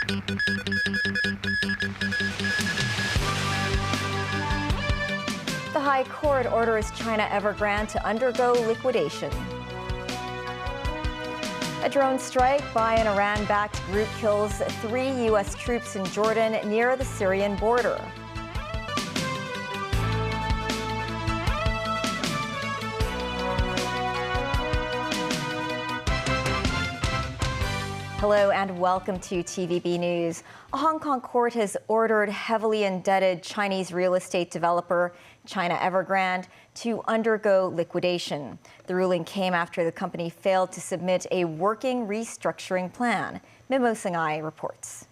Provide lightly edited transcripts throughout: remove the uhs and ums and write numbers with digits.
The High Court orders China Evergrande to undergo liquidation. A drone strike by an Iran-backed group kills 3 U.S. troops in Jordan near the Syrian border. Hello and welcome to TVB News. A Hong Kong court has ordered heavily indebted Chinese real estate developer China Evergrande to undergo liquidation. The ruling came after the company failed to submit a working restructuring plan. Mimo Singhai reports.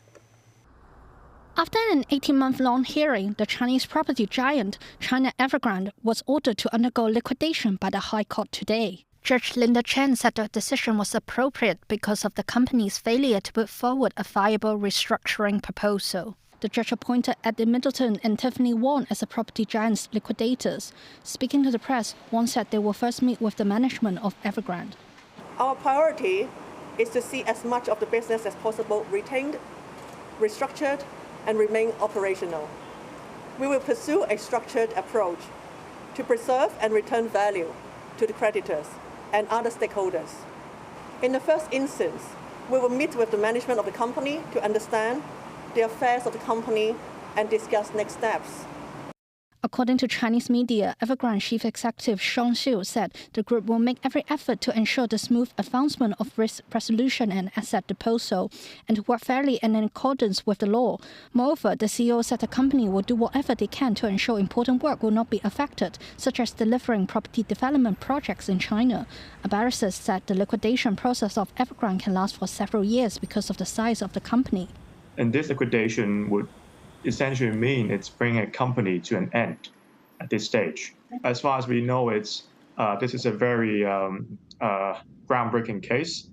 After an 18-month-long hearing, the Chinese property giant China Evergrande was ordered to undergo liquidation by the High Court today. Judge Linda Chen said the decision was appropriate because of the company's failure to put forward a viable restructuring proposal. The judge appointed Eddie Middleton and Tiffany Wong as the property giant's liquidators. Speaking to the press, Wong said they will first meet with the management of Evergrande. Our priority is to see as much of the business as possible retained, restructured, and remain operational. We will pursue a structured approach to preserve and return value to the creditors and other stakeholders. In the first instance, we will meet with the management of the company to understand the affairs of the company and discuss next steps. According to Chinese media, Evergrande Chief Executive Sean Xiu said the group will make every effort to ensure the smooth advancement of risk resolution and asset disposal, and to work fairly and in accordance with the law. Moreover, the CEO said the company will do whatever they can to ensure important work will not be affected, such as delivering property development projects in China. A barrister said the liquidation process of Evergrande can last for several years because of the size of the company. And this liquidation would essentially mean it's bringing a company to an end at this stage. As far as we know, this is a very groundbreaking case.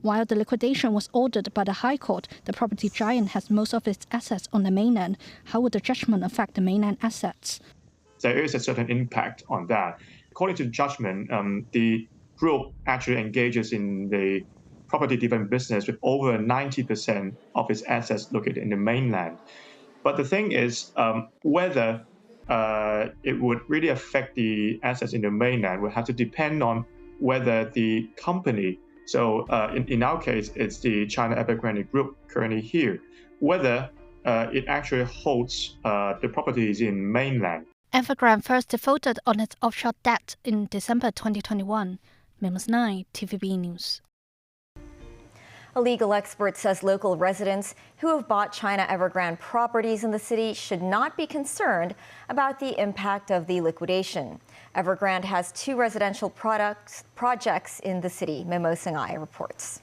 While the liquidation was ordered by the High Court, the property giant has most of its assets on the mainland. How would the judgment affect the mainland assets? There is a certain impact on that. According to the judgment, the group actually engages in the property development business with over 90% of its assets located in the mainland. But the thing is, whether it would really affect the assets in the mainland will have to depend on whether the company, so in our case, it's the China Evergrande Group currently here, whether it actually holds the properties in mainland. Evergrande first defaulted on its offshore debt in December 2021. Memos 9, TVB News. A legal expert says local residents who have bought China Evergrande properties in the city should not be concerned about the impact of the liquidation. Evergrande has 2 residential projects in the city. Mimo Singhai reports.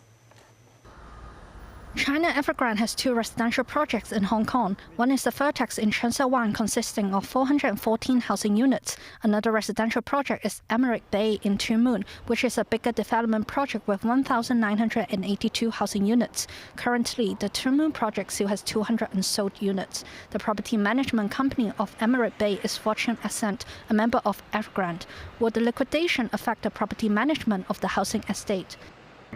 China Evergrande has 2 residential projects in Hong Kong. One is the Vertex in Cheung Sha Wan, consisting of 414 housing units. Another residential project is Emerald Bay in Tuen Mun, which is a bigger development project with 1,982 housing units. Currently, the Tuen Mun project still has 200 unsold units. The property management company of Emerald Bay is Fortune Ascent, a member of Evergrande. Will the liquidation affect the property management of the housing estate?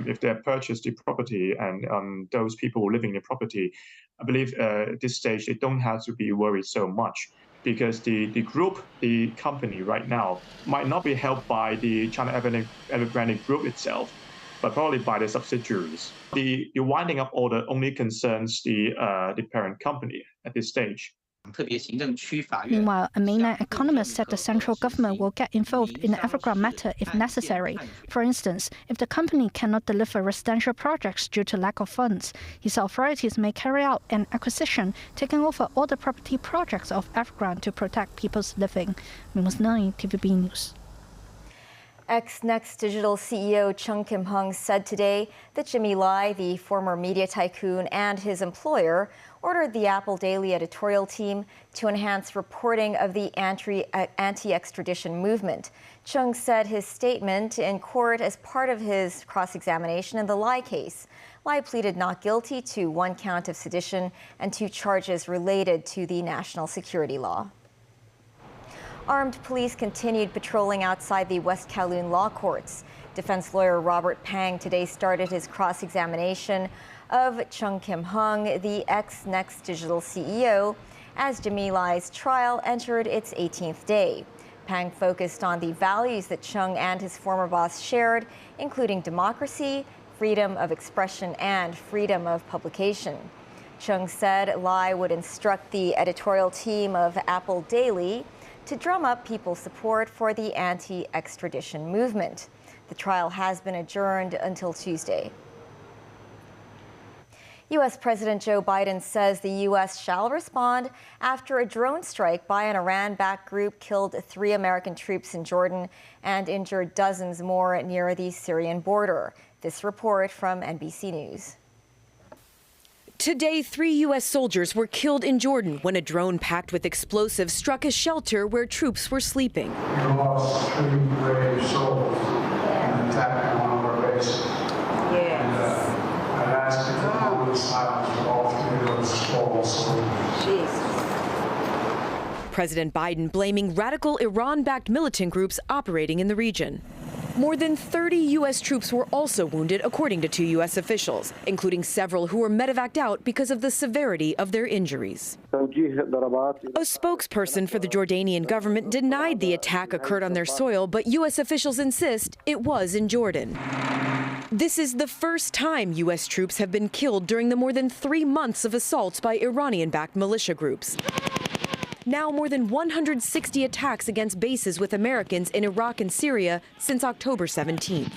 If they purchase the property and those people living in the property, I believe at this stage they don't have to be worried so much, because the group, the company right now, might not be held by the China Evergrande Group itself, but probably by the subsidiaries. The winding up order only concerns the parent company at this stage. Meanwhile, a mainland economist said the central government will get involved in the Evergrande matter if necessary. For instance, if the company cannot deliver residential projects due to lack of funds, he said authorities may carry out an acquisition, taking over all the property projects of Evergrande to protect people's living. Memos 9, TVB News. Ex-Next Digital CEO Chung Kim-hung said today that Jimmy Lai, the former media tycoon, and his employer ordered the Apple Daily editorial team to enhance reporting of the anti-extradition movement. Chung said his statement in court as part of his cross-examination in the Lai case. Lai pleaded not guilty to 1 count of sedition and 2 charges related to the national security law. Armed police continued patrolling outside the West Kowloon Law Courts. Defense lawyer Robert Pang today started his cross-examination of Chung Kim-hung, the ex-Next Digital CEO, as Jimmy Lai's trial entered its 18th day. Pang focused on the values that Chung and his former boss shared, including democracy, freedom of expression, and freedom of publication. Chung said Lai would instruct the editorial team of Apple Daily to drum up people's support for the anti-extradition movement. The trial has been adjourned until Tuesday. U.S. President Joe Biden says the U.S. shall respond after a drone strike by an Iran-backed group killed 3 American troops in Jordan and injured dozens more near the Syrian border. This report from NBC News. Today, 3 U.S. soldiers were killed in Jordan when a drone packed with explosives struck a shelter where troops were sleeping. We lost 3 brave souls in an attack on one of our bases. I'd ask you for a moment of silence for all 3 of those fallen soldiers. President Biden blaming radical Iran-backed militant groups operating in the region. More than 30 U.S. troops were also wounded, according to 2 U.S. officials, including several who were medevaced out because of the severity of their injuries. A spokesperson for the Jordanian government denied the attack occurred on their soil, but U.S. officials insist it was in Jordan. This is the first time U.S. troops have been killed during the more than 3 months of assaults by Iranian-backed militia groups. Now more than 160 attacks against bases with Americans in Iraq and Syria since October 17th.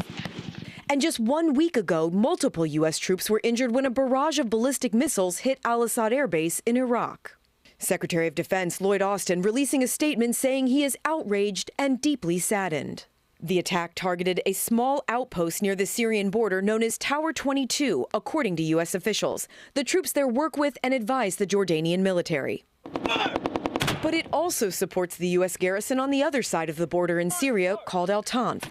And just 1 week ago, multiple U.S. troops were injured when a barrage of ballistic missiles hit Al-Assad Air Base in Iraq. Secretary of Defense Lloyd Austin releasing a statement saying he is outraged and deeply saddened. The attack targeted a small outpost near the Syrian border known as Tower 22, according to U.S. officials. The troops there work with and advise the Jordanian military. But it also supports the U.S. garrison on the other side of the border in Syria called Al-Tanf.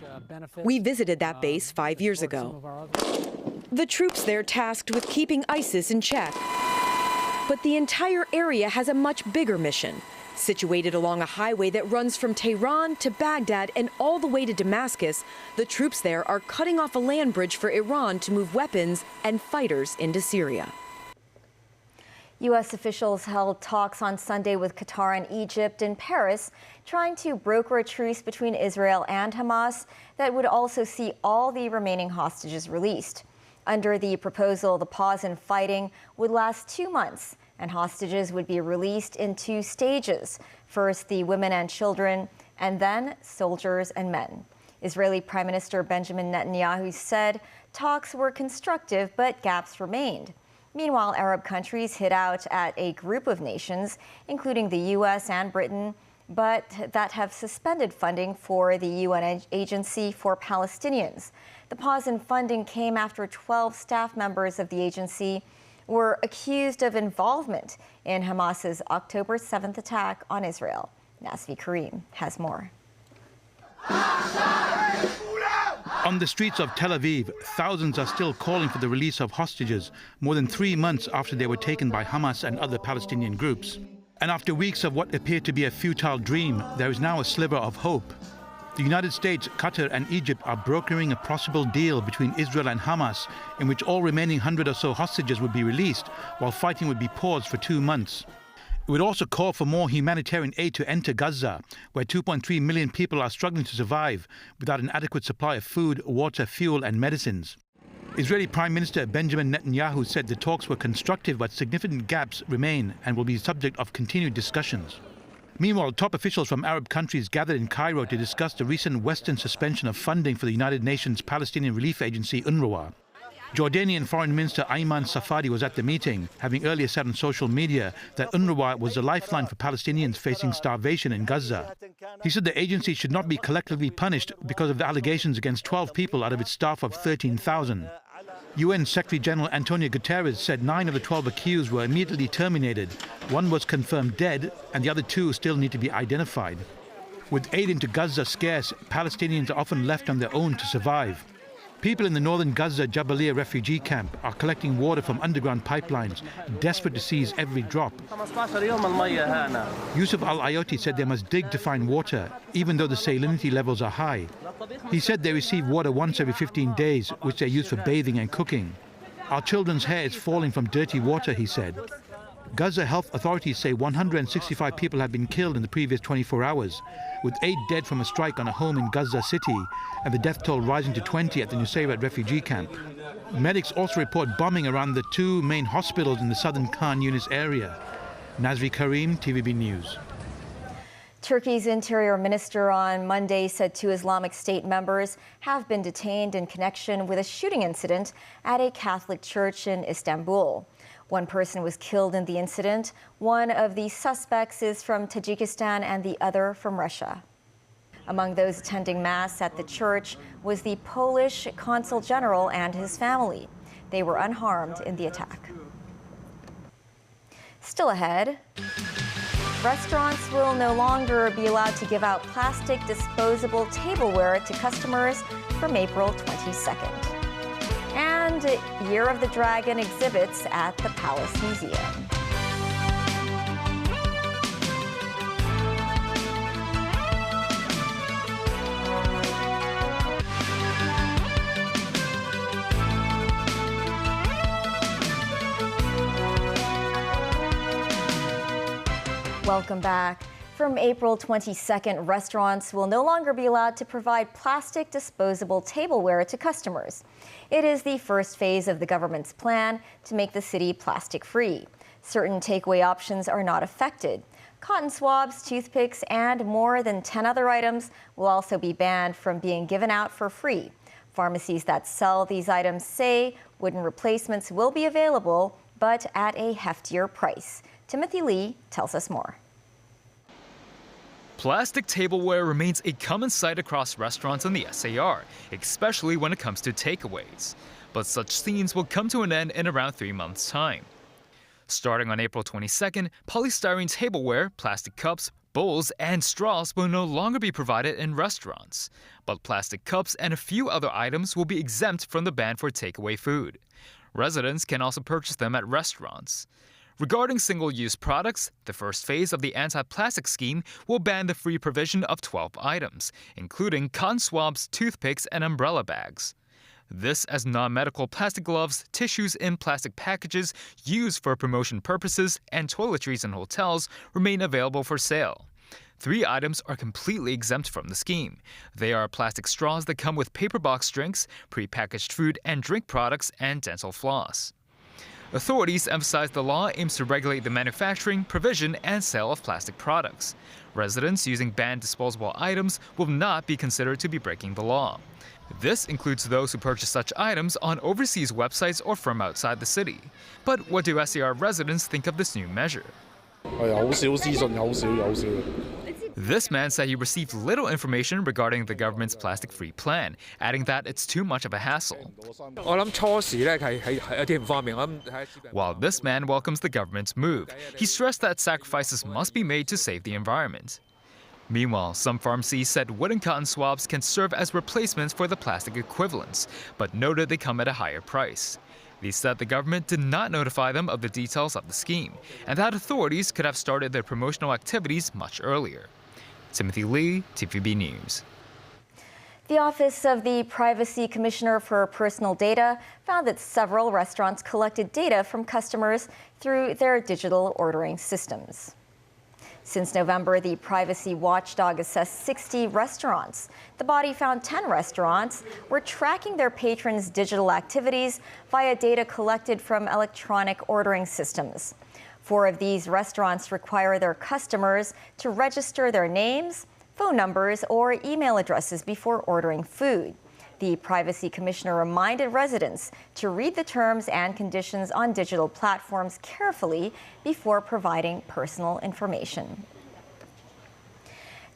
We visited that base 5 years ago. The troops there tasked with keeping ISIS in check. But the entire area has a much bigger mission. Situated along a highway that runs from Tehran to Baghdad and all the way to Damascus, the troops there are cutting off a land bridge for Iran to move weapons and fighters into Syria. U.S. officials held talks on Sunday with Qatar and Egypt in Paris, trying to broker a truce between Israel and Hamas that would also see all the remaining hostages released. Under the proposal, the pause in fighting would last 2 months, and hostages would be released in 2 stages. First, the women and children, and then soldiers and men. Israeli Prime Minister Benjamin Netanyahu said talks were constructive, but gaps remained. Meanwhile, Arab countries hit out at a group of nations, including the U.S. and Britain, but that have suspended funding for the UN Agency for Palestinians. The pause in funding came after 12 staff members of the agency were accused of involvement in Hamas's October 7th attack on Israel. Nasvi Karim has more. On the streets of Tel Aviv, thousands are still calling for the release of hostages more than 3 months after they were taken by Hamas and other Palestinian groups. And after weeks of what appeared to be a futile dream, there is now a sliver of hope. The United States, Qatar and Egypt are brokering a possible deal between Israel and Hamas in which all remaining 100 or so hostages would be released while fighting would be paused for 2 months. It would also call for more humanitarian aid to enter Gaza, where 2.3 million people are struggling to survive without an adequate supply of food, water, fuel and medicines. Israeli Prime Minister Benjamin Netanyahu said the talks were constructive but significant gaps remain and will be subject of continued discussions. Meanwhile, top officials from Arab countries gathered in Cairo to discuss the recent Western suspension of funding for the United Nations Palestinian Relief Agency, UNRWA. Jordanian Foreign Minister Ayman Safadi was at the meeting, having earlier said on social media that UNRWA was a lifeline for Palestinians facing starvation in Gaza. He said the agency should not be collectively punished because of the allegations against 12 people out of its staff of 13,000. UN Secretary General Antonio Guterres said 9 of the 12 accused were immediately terminated. 1 was confirmed dead, and the other 2 still need to be identified. With aid into Gaza scarce, Palestinians are often left on their own to survive. People in the northern Gaza Jabalia refugee camp are collecting water from underground pipelines, desperate to seize every drop. Yusuf Al-Ayoti said they must dig to find water, even though the salinity levels are high. He said they receive water once every 15 days, which they use for bathing and cooking. Our children's hair is falling from dirty water, he said. Gaza health authorities say 165 people have been killed in the previous 24 hours, with 8 dead from a strike on a home in Gaza City, and the death toll rising to 20 at the Nusayrat refugee camp. Medics also report bombing around the 2 main hospitals in the southern Khan Yunis area. Nazri Karim, TVB News. Turkey's interior minister on Monday said 2 Islamic State members have been detained in connection with a shooting incident at a Catholic church in Istanbul. 1 person was killed in the incident. One of the suspects is from Tajikistan and the other from Russia. Among those attending Mass at the church was the Polish Consul General and his family. They were unharmed in the attack. Still ahead, restaurants will no longer be allowed to give out plastic disposable tableware to customers from April 22nd. And Year of the Dragon exhibits at the Palace Museum. Welcome back. From April 22nd, restaurants will no longer be allowed to provide plastic disposable tableware to customers. It is the first phase of the government's plan to make the city plastic-free. Certain takeaway options are not affected. Cotton swabs, toothpicks, and more than 10 other items will also be banned from being given out for free. Pharmacies that sell these items say wooden replacements will be available, but at a heftier price. Timothy Lee tells us more. Plastic tableware remains a common sight across restaurants in the SAR, especially when it comes to takeaways. But such scenes will come to an end in around 3 months' time. Starting on April 22nd, polystyrene tableware, plastic cups, bowls, and straws will no longer be provided in restaurants. But plastic cups and a few other items will be exempt from the ban for takeaway food. Residents can also purchase them at restaurants. Regarding single-use products, the first phase of the anti-plastic scheme will ban the free provision of 12 items, including cotton swabs, toothpicks, and umbrella bags. This as non-medical plastic gloves, tissues in plastic packages used for promotion purposes, and toiletries in hotels remain available for sale. 3 items are completely exempt from the scheme. They are plastic straws that come with paper box drinks, prepackaged food and drink products, and dental floss. Authorities emphasize the law aims to regulate the manufacturing, provision, and sale of plastic products. Residents using banned disposable items will not be considered to be breaking the law. This includes those who purchase such items on overseas websites or from outside the city. But what do SAR residents think of this new measure? This man said he received little information regarding the government's plastic-free plan, adding that it's too much of a hassle. While this man welcomes the government's move, he stressed that sacrifices must be made to save the environment. Meanwhile, some pharmacies said wooden cotton swabs can serve as replacements for the plastic equivalents, but noted they come at a higher price. They said the government did not notify them of the details of the scheme, and that authorities could have started their promotional activities much earlier. Timothy Lee, TVB News. The Office of the Privacy Commissioner for Personal Data found that several restaurants collected data from customers through their digital ordering systems. Since November, the Privacy Watchdog assessed 60 restaurants. The body found 10 restaurants were tracking their patrons' digital activities via data collected from electronic ordering systems. 4 of these restaurants require their customers to register their names, phone numbers, or email addresses before ordering food. The Privacy Commissioner reminded residents to read the terms and conditions on digital platforms carefully before providing personal information.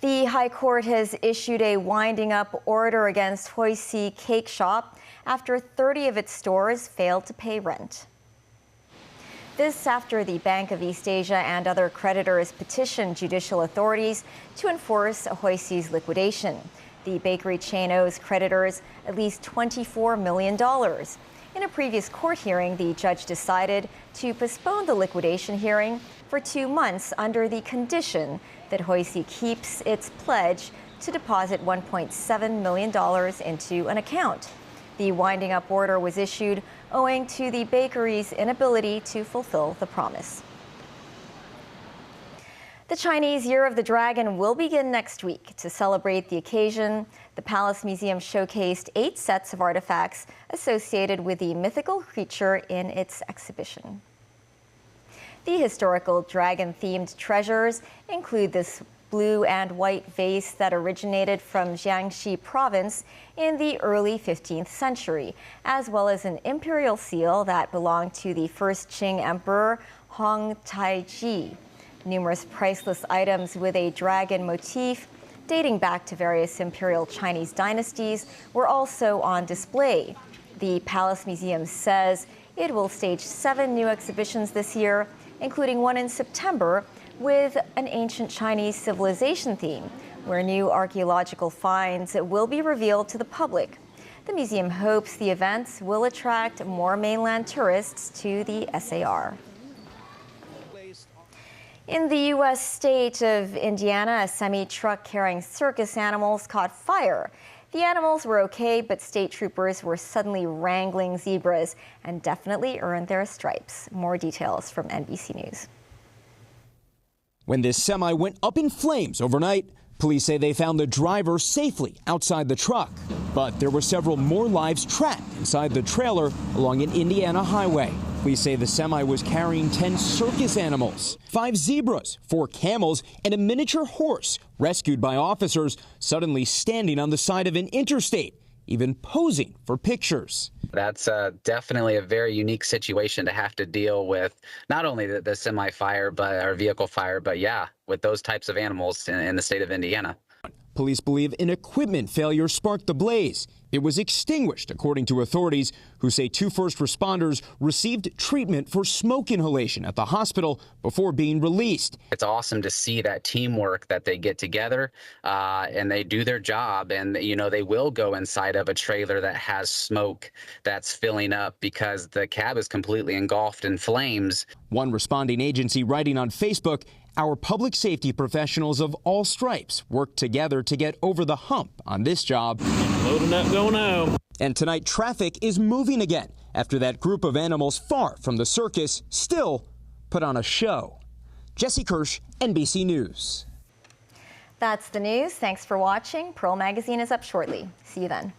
The High Court has issued a winding-up order against Hoi Cake Shop after 30 of its stores failed to pay rent. This after the Bank of East Asia and other creditors petitioned judicial authorities to enforce Hoi C's liquidation. The bakery chain owes creditors at least $24 million. In a previous court hearing, the judge decided to postpone the liquidation hearing for 2 months under the condition that Hoi C keeps its pledge to deposit $1.7 million into an account. The winding up order was issued owing to the bakery's inability to fulfill the promise. The Chinese Year of the Dragon will begin next week. To celebrate the occasion, the Palace Museum showcased 8 sets of artifacts associated with the mythical creature in its exhibition. The historical dragon-themed treasures include this blue and white vase that originated from Jiangxi province in the early 15th century, as well as an imperial seal that belonged to the first Qing emperor, Hong Taiji. Numerous priceless items with a dragon motif dating back to various imperial Chinese dynasties were also on display. The Palace Museum says it will stage 7 new exhibitions this year, including one in September with an ancient Chinese civilization theme, where new archaeological finds will be revealed to the public. The museum hopes the events will attract more mainland tourists to the SAR. In the U.S. state of Indiana, a semi-truck carrying circus animals caught fire. The animals were okay, but state troopers were suddenly wrangling zebras and definitely earned their stripes. More details from NBC News. When this semi went up in flames overnight, police say they found the driver safely outside the truck. But there were several more lives trapped inside the trailer along an Indiana highway. Police say the semi was carrying 10 circus animals, 5 zebras, 4 camels, and a miniature horse rescued by officers suddenly standing on the side of an interstate, even posing for pictures. That's definitely a very unique situation to have to deal with, not only the semi fire, but our vehicle fire, but yeah, with those types of animals in the state of Indiana. Police believe an equipment failure sparked the blaze. It was extinguished, according to authorities, who say 2 first responders received treatment for smoke inhalation at the hospital before being released. It's awesome to see that teamwork, that they get together and they do their job. And, you know, they will go inside of a trailer that has smoke that's filling up because the cab is completely engulfed in flames. One responding agency writing on Facebook, "Our public safety professionals of all stripes work together to get over the hump on this job." Loading up, going home. And tonight, traffic is moving again after that group of animals far from the circus still put on a show. Jesse Kirsch, NBC News. That's the news. Thanks for watching. Pearl Magazine is up shortly. See you then.